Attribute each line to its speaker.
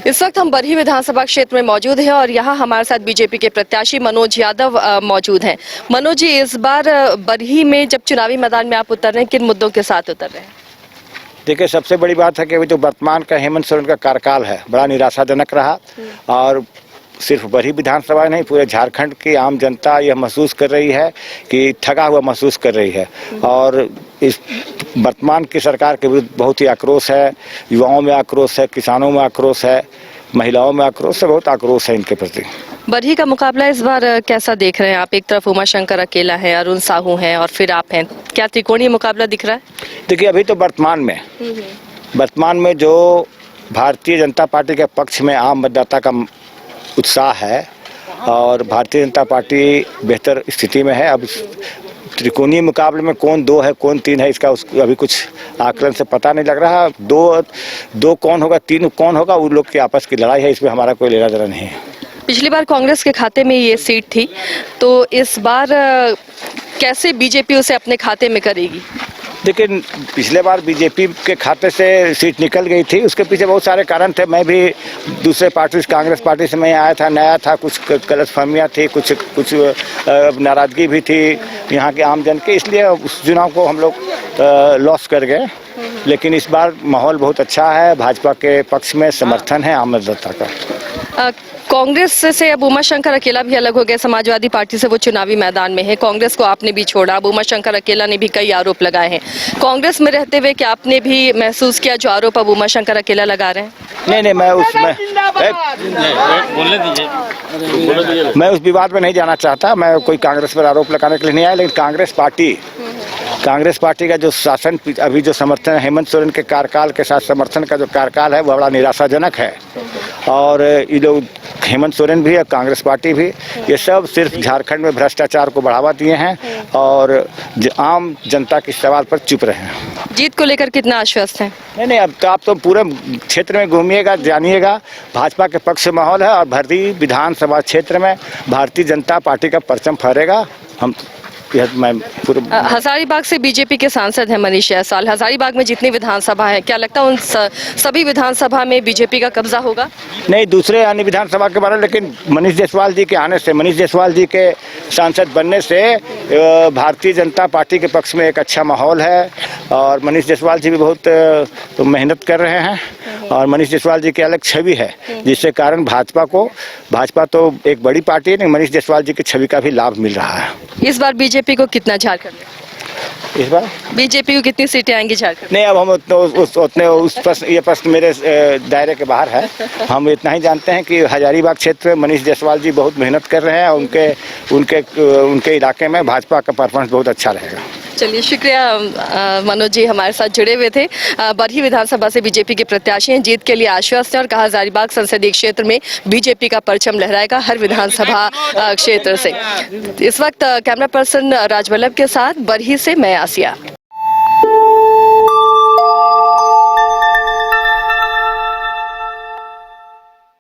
Speaker 1: इस वक्त हम बरही विधानसभा क्षेत्र में मौजूद हैं और यहाँ हमारे साथ बीजेपी के प्रत्याशी मनोज यादव मौजूद हैं। मनोज जी, इस बार बरही में जब चुनावी मैदान में आप उतर रहे हैं, किन मुद्दों के साथ उतर रहे हैं?
Speaker 2: देखिए, सबसे बड़ी बात है कि अभी जो वर्तमान का हेमंत सोरेन का कार्यकाल है बड़ा निराशाजनक रहा और सिर्फ बरही विधानसभा नहीं, पूरे झारखंड की आम जनता यह महसूस कर रही है कि ठगा हुआ महसूस कर रही है। और इस वर्तमान की सरकार के विरुद्ध बहुत ही आक्रोश है, युवाओं में आक्रोश है, किसानों में आक्रोश है, महिलाओं में आक्रोश है, बहुत आक्रोश है इनके प्रति।
Speaker 1: बरही का मुकाबला इस बार कैसा देख रहे हैं आप? एक तरफ उमाशंकर अकेला है, अरुण साहू हैं और फिर आप हैं, क्या त्रिकोणीय मुकाबला दिख रहा है?
Speaker 2: देखिए, अभी तो वर्तमान में जो भारतीय जनता पार्टी के पक्ष में आम मतदाता का उत्साह है और भारतीय जनता पार्टी बेहतर स्थिति में है। अब त्रिकोणीय मुकाबले में कौन 2 है कौन 3 है, इसका अभी कुछ आकलन से पता नहीं लग रहा। दो कौन होगा, 3 कौन होगा, उन लोग की आपस की लड़ाई है, इसमें हमारा कोई लेना देना नहीं है।
Speaker 1: पिछली बार कांग्रेस के खाते में ये सीट थी, तो इस बार कैसे बीजेपी उसे अपने खाते में करेगी?
Speaker 2: देखिए, पिछले बार बीजेपी के खाते से सीट निकल गई थी, उसके पीछे बहुत सारे कारण थे। मैं भी दूसरे पार्टी कांग्रेस पार्टी से मैं आया था, नया था, कुछ गलतफहमियाँ थी, कुछ नाराज़गी भी थी यहाँ के आम जन के, इसलिए उस चुनाव को हम लोग लॉस कर गए। लेकिन इस बार माहौल बहुत अच्छा है, भाजपा के पक्ष में समर्थन है आम जनता का।
Speaker 1: कांग्रेस से अब उमाशंकर अकेला भी अलग हो गया, समाजवादी पार्टी से वो चुनावी मैदान में है। कांग्रेस को आपने भी छोड़ा, अब उमाशंकर अकेला ने भी कई आरोप लगाए हैं। कांग्रेस में रहते हुए क्या आपने भी महसूस किया जो आरोप अब उमाशंकर अकेला लगा रहे हैं?
Speaker 2: नहीं, मैं उस विवाद में नहीं जाना चाहता। मैं कोई कांग्रेस पर आरोप लगाने के लिए नहीं आया, लेकिन कांग्रेस पार्टी का जो शासन, अभी जो समर्थन हेमंत सोरेन के कार्यकाल के साथ समर्थन का जो कार्यकाल है वो बड़ा निराशाजनक है। और ये लोग हेमंत सोरेन भी और कांग्रेस पार्टी भी, ये सब सिर्फ झारखंड में भ्रष्टाचार को बढ़ावा दिए हैं और आम जनता के सवाल पर चुप रहे हैं।
Speaker 1: जीत को लेकर कितना आश्वस्त हैं? नहीं,
Speaker 2: अब तो आप तो पूरे क्षेत्र में घूमिएगा, जानिएगा, भाजपा के पक्ष से माहौल है और बरही विधानसभा क्षेत्र में भारतीय जनता पार्टी का परचम फहरेगा।
Speaker 1: हजारीबाग से बीजेपी के सांसद हैं मनीष जायसवाल। हजारीबाग में जितनी विधानसभा है, क्या लगता है उन सभी विधानसभा में बीजेपी का कब्जा होगा?
Speaker 2: नहीं, दूसरे अन्य विधानसभा के बारे में, लेकिन मनीष जायसवाल जी के आने से, मनीष जायसवाल जी के सांसद बनने से भारतीय जनता पार्टी के पक्ष में एक अच्छा माहौल है। और मनीष जायसवाल जी भी बहुत मेहनत कर रहे हैं और मनीष जायसवाल जी की अलग छवि है, जिससे कारण भाजपा तो एक बड़ी पार्टी है, लेकिन मनीष जायसवाल जी की छवि का भी लाभ मिल रहा है।
Speaker 1: इस बार बीजेपी को कितना झारखंड में?
Speaker 2: इस बार
Speaker 1: बीजेपी को कितनी सीटें आएंगी झारखंड?
Speaker 2: नहीं, अब हम ये प्रश्न मेरे दायरे के बाहर है। हम इतना ही जानते हैं कि हजारीबाग क्षेत्र में मनीष जायसवाल जी बहुत मेहनत कर रहे हैं और उनके इलाके में भाजपा का परफॉर्मेंस बहुत अच्छा रहेगा।
Speaker 1: चलिए, शुक्रिया मनोज जी, हमारे साथ जुड़े हुए थे। बरही विधानसभा से बीजेपी के प्रत्याशी हैं, जीत के लिए आश्वस्त हैं और कहा हजारीबाग संसदीय क्षेत्र में बीजेपी का परचम लहराएगा हर विधानसभा क्षेत्र से। इस वक्त कैमरा पर्सन राजवल्लभ के साथ बरही से मैं आसिया।